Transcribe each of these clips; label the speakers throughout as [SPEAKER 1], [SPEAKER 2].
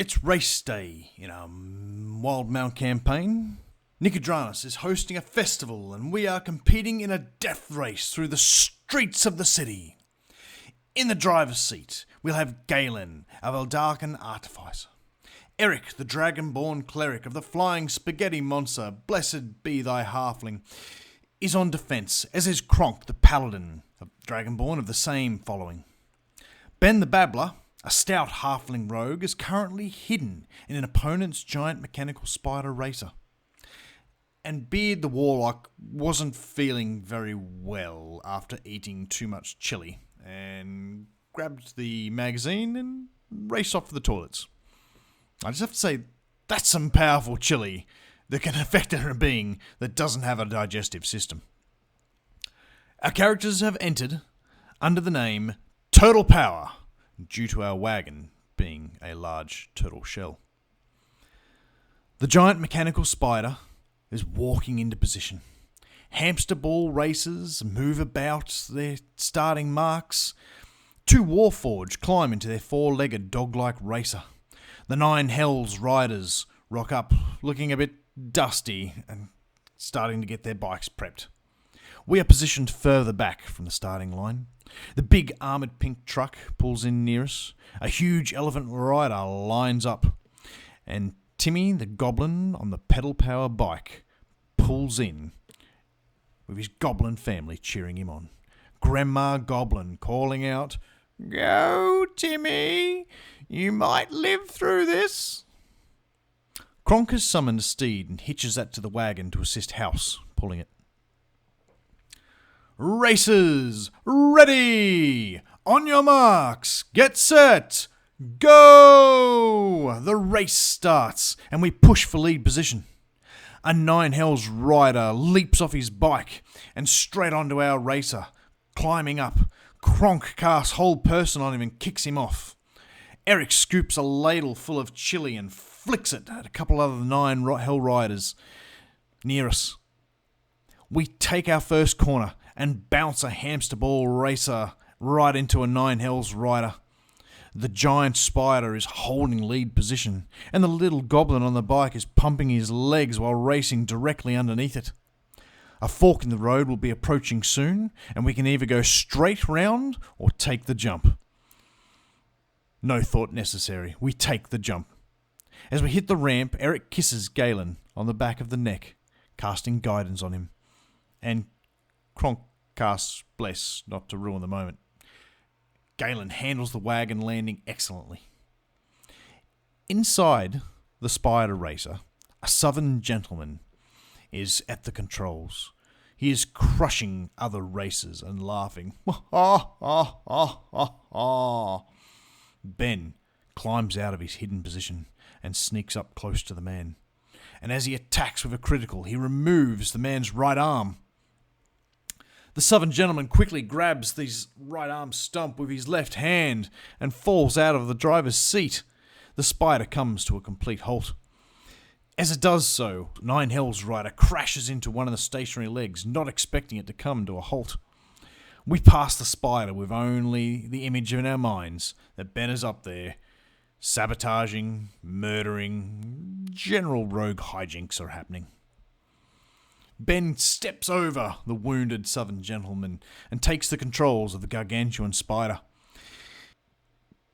[SPEAKER 1] It's race day in our Wildemount campaign. Nicodranas is hosting a festival and we are competing in a death race through the streets of the city. In the driver's seat, we'll have Galin, our vedalken artificer. Eric, the dragonborn cleric of the flying spaghetti monster, blessed be thy halfling, is on defence, as is Kronk, the Paladin, a dragonborn of the same following. Ben the Babbler, a stout halfling rogue, is currently hidden in an opponent's giant mechanical spider racer. And Beard the warlock wasn't feeling very well after eating too much chili, and grabbed the magazine and raced off to the toilets. I just have to say, that's some powerful chili that can affect a being that doesn't have a digestive system. Our characters have entered under the name Turtle Power, due to our wagon being a large turtle shell. The giant mechanical spider is walking into position. Hamster ball racers move about their starting marks. Two warforged climb into their four-legged dog-like racer. The nine hells riders rock up, looking a bit dusty and starting to get their bikes prepped. We are positioned further back from the starting line. The big armoured pink truck pulls in near us. A huge elephant rider lines up. And Timmy, the goblin on the pedal power bike, pulls in with his goblin family cheering him on. Grandma Goblin calling out, "Go, Timmy! You might live through this!" Kronk has summoned a steed and hitches that to the wagon to assist House pulling it. Racers, ready! On your marks, get set, go! The race starts and we push for lead position. A nine hells rider leaps off his bike and straight onto our racer. Climbing up, Kronk casts whole person on him and kicks him off. Eric scoops a ladle full of chili and flicks it at a couple of the nine hell riders near us. We take our first corner and bounce a hamster ball racer right into a nine hells rider. The giant spider is holding lead position, and the little goblin on the bike is pumping his legs while racing directly underneath it. A fork in the road will be approaching soon, and we can either go straight round or take the jump. No thought necessary. We take the jump. As we hit the ramp, Eric kisses Galin on the back of the neck, casting guidance on him. And Kronk casts Bless, not to ruin the moment. Galin handles the wagon landing excellently. Inside the spider racer, a southern gentleman is at the controls. He is crushing other racers and laughing. Ben climbs out of his hidden position and sneaks up close to the man. And as he attacks with a critical, he removes the man's right arm. The southern gentleman quickly grabs his right arm stump with his left hand and falls out of the driver's seat. The spider comes to a complete halt. As it does so, Nine Hells rider crashes into one of the stationary legs, not expecting it to come to a halt. We pass the spider with only the image in our minds that Ben is up there, sabotaging, murdering, general rogue hijinks are happening. Ben steps over the wounded southern gentleman and takes the controls of the gargantuan spider.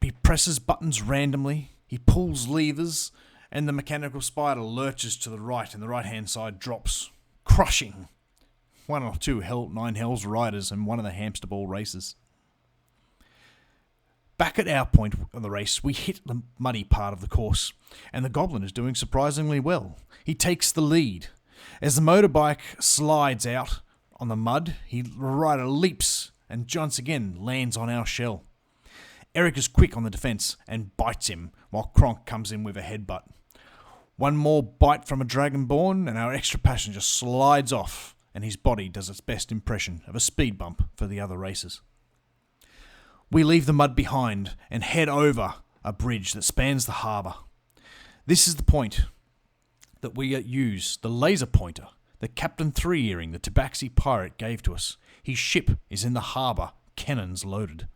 [SPEAKER 1] He presses buttons randomly, he pulls levers, and the mechanical spider lurches to the right and the right-hand side drops, crushing one or two nine hells riders and one of the hamster ball racers. Back at our point of the race, we hit the muddy part of the course, and the goblin is doing surprisingly well. He takes the lead. As the motorbike slides out on the mud, the rider leaps and once again lands on our shell. Eric is quick on the defence and bites him, while Kronk comes in with a headbutt. One more bite from a dragonborn and our extra passenger slides off, and his body does its best impression of a speed bump for the other racers. We leave the mud behind and head over a bridge that spans the harbour. This is the point that we use the laser pointer that Captain Three-Earing, the Tabaxi pirate, gave to us. His ship is in the harbour, cannons loaded.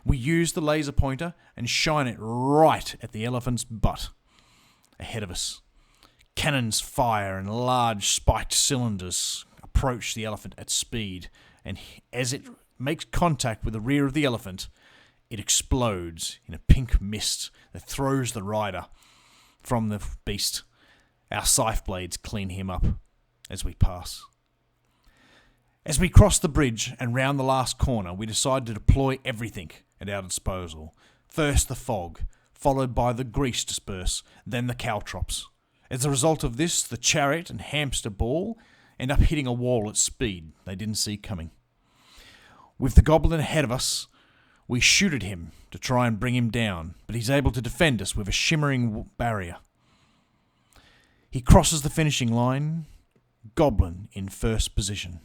[SPEAKER 1] We use the laser pointer and shine it right at the elephant's butt. Ahead of us, cannons fire and large spiked cylinders approach the elephant at speed, and as it makes contact with the rear of the elephant, it explodes in a pink mist that throws the rider from the beast. Our scythe blades clean him up as we pass. As we cross the bridge and round the last corner, we decide to deploy everything at our disposal. First the fog, followed by the grease disperse, then the caltrops. As a result of this, the chariot and hamster ball end up hitting a wall at speed they didn't see coming. With the goblin ahead of us, we shoot at him to try and bring him down, but he's able to defend us with a shimmering barrier. He crosses the finishing line, goblin in first position,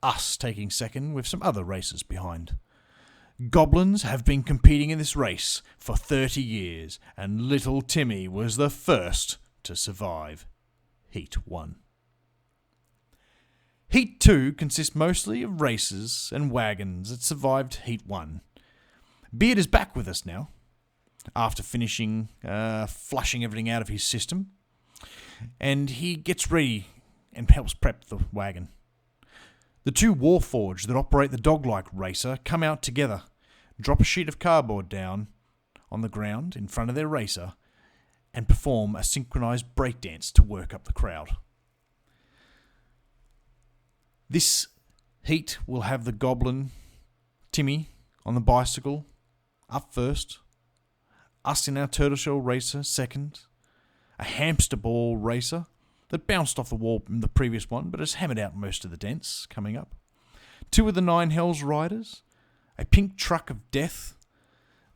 [SPEAKER 1] us taking second with some other racers behind. Goblins have been competing in this race for 30 years, and little Timmy was the first to survive Heat 1. Heat 2 consists mostly of racers and wagons that survived Heat 1. Beard is back with us now, after finishing flushing everything out of his system, and he gets ready and helps prep the wagon. The two warforged that operate the dog-like racer come out together, drop a sheet of cardboard down on the ground in front of their racer, and perform a synchronized breakdance to work up the crowd. This heat will have the goblin, Timmy, on the bicycle, up first, us in our turtleshell racer second, a hamster ball racer that bounced off the wall in the previous one but has hammered out most of the dents coming up, two of the Nine Hells riders, a pink truck of death,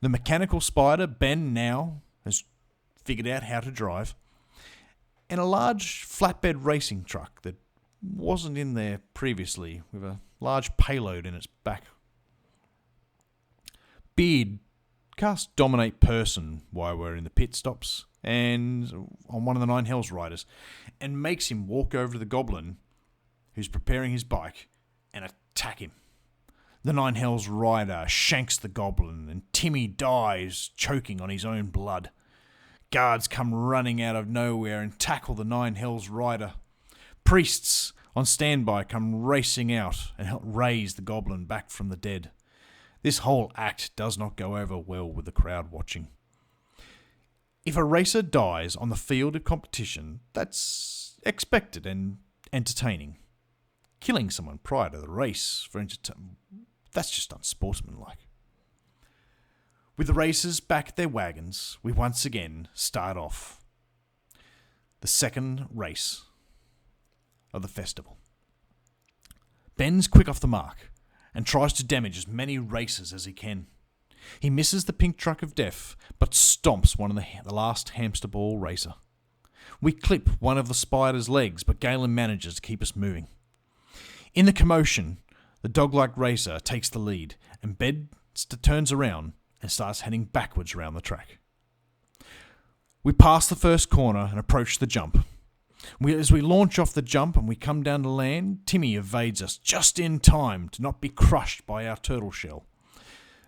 [SPEAKER 1] the mechanical spider Ben now has figured out how to drive, and a large flatbed racing truck that wasn't in there previously with a large payload in its back. Beard casts Dominate Person while we're in the pit stops and on one of the Nine Hells riders, and makes him walk over to the goblin who's preparing his bike and attack him. The Nine Hells rider shanks the goblin and Timmy dies choking on his own blood. Guards come running out of nowhere and tackle the Nine Hells rider. Priests on standby come racing out and help raise the goblin back from the dead. This whole act does not go over well with the crowd watching. If a racer dies on the field of competition, that's expected and entertaining. Killing someone prior to the race for entertainment, that's just unsportsmanlike. With the racers back at their wagons, we once again start off the second race of the festival. Ben's quick off the mark and tries to damage as many racers as he can. He misses the pink truck of death, but stomps one of the last hamster ball racer. We clip one of the spider's legs, but Galin manages to keep us moving. In the commotion, the dog-like racer takes the lead, and Ben turns around and starts heading backwards around the track. We pass the first corner and approach the jump. As we launch off the jump and we come down to land, Timmy evades us just in time to not be crushed by our turtle shell.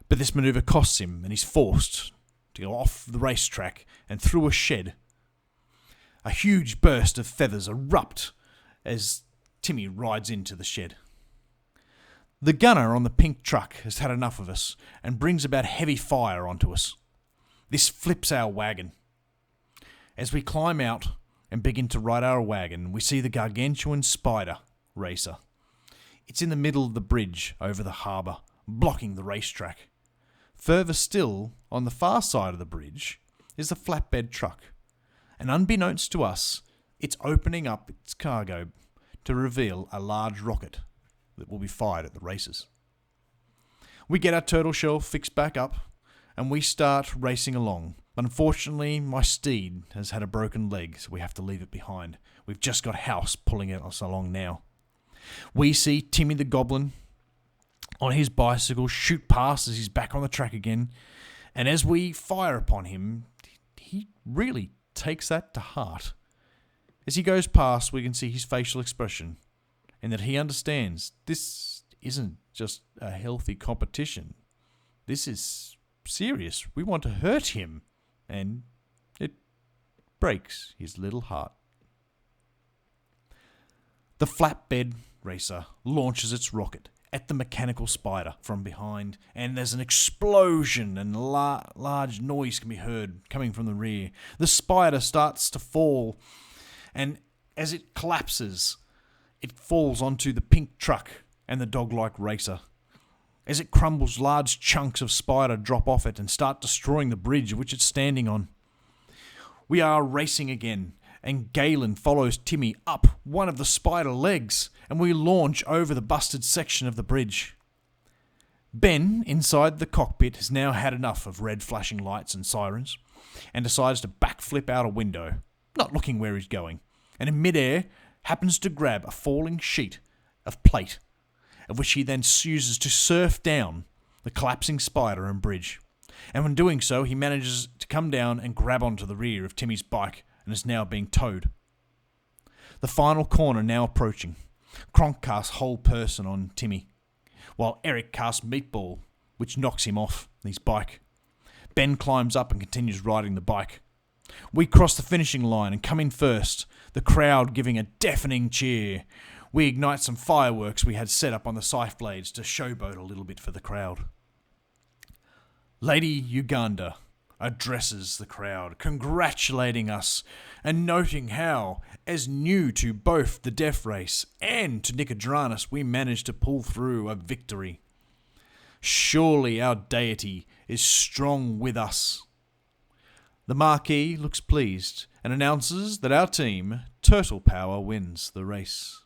[SPEAKER 1] But this manoeuvre costs him, and he's forced to go off the racetrack and through a shed. A huge burst of feathers erupt as Timmy rides into the shed. The gunner on the pink truck has had enough of us and brings about heavy fire onto us. This flips our wagon. As we climb out and begin to ride our wagon, we see the gargantuan spider racer. It's in the middle of the bridge over the harbour, blocking the racetrack. Further still, on the far side of the bridge, is the flatbed truck. And unbeknownst to us, it's opening up its cargo to reveal a large rocket that will be fired at the races. We get our turtle shell fixed back up, and we start racing along. But unfortunately, my steed has had a broken leg, so we have to leave it behind. We've just got House pulling us along now. We see Timmy the Goblin on his bicycle shoot past as he's back on the track again, and as we fire upon him, he really takes that to heart. As he goes past, we can see his facial expression, and that he understands this isn't just a healthy competition. This is serious. We want to hurt him. And it breaks his little heart. The flatbed racer launches its rocket at the mechanical spider from behind, and there's an explosion and large noise can be heard coming from the rear. The spider starts to fall, and as it collapses, it falls onto the pink truck and the dog-like racer. As it crumbles, large chunks of spider drop off it and start destroying the bridge which it's standing on. We are racing again, and Galin follows Timmy up one of the spider legs, and we launch over the busted section of the bridge. Ben, inside the cockpit, has now had enough of red flashing lights and sirens, and decides to backflip out a window, not looking where he's going, and in midair happens to grab a falling sheet of plate, of which he then uses to surf down the collapsing spider and bridge. And when doing so, he manages to come down and grab onto the rear of Timmy's bike and is now being towed. The final corner now approaching. Kronk casts whole person on Timmy, while Eric casts meatball, which knocks him off his bike. Ben climbs up and continues riding the bike. We cross the finishing line and come in first, the crowd giving a deafening cheer. We ignite some fireworks we had set up on the scythe blades to showboat a little bit for the crowd. Lady Uganda addresses the crowd, congratulating us and noting how, as new to both the death race and to Nicodranas, we managed to pull through a victory. Surely our deity is strong with us. The Marquee looks pleased and announces that our team, Turtle Power, wins the race.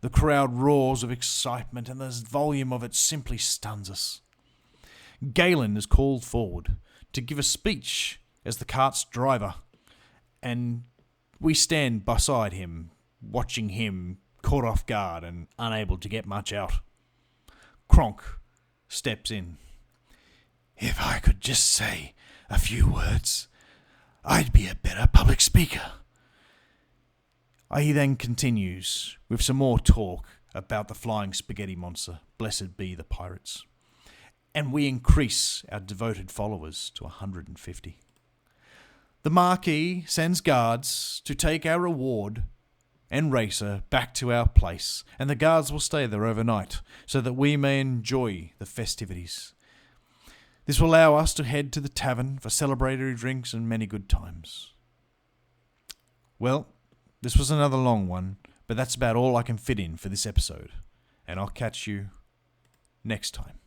[SPEAKER 1] The crowd roars of excitement, and the volume of it simply stuns us. Galin is called forward to give a speech as the cart's driver, and we stand beside him, watching him caught off guard and unable to get much out. Kronk steps in. If I could just say a few words, I'd be a better public speaker. He then continues with some more talk about the flying spaghetti monster, blessed be the pirates. And we increase our devoted followers to 150. The Marquee sends guards to take our reward and racer back to our place, and the guards will stay there overnight so that we may enjoy the festivities. This will allow us to head to the tavern for celebratory drinks and many good times. Well, this was another long one, but that's about all I can fit in for this episode, and I'll catch you next time.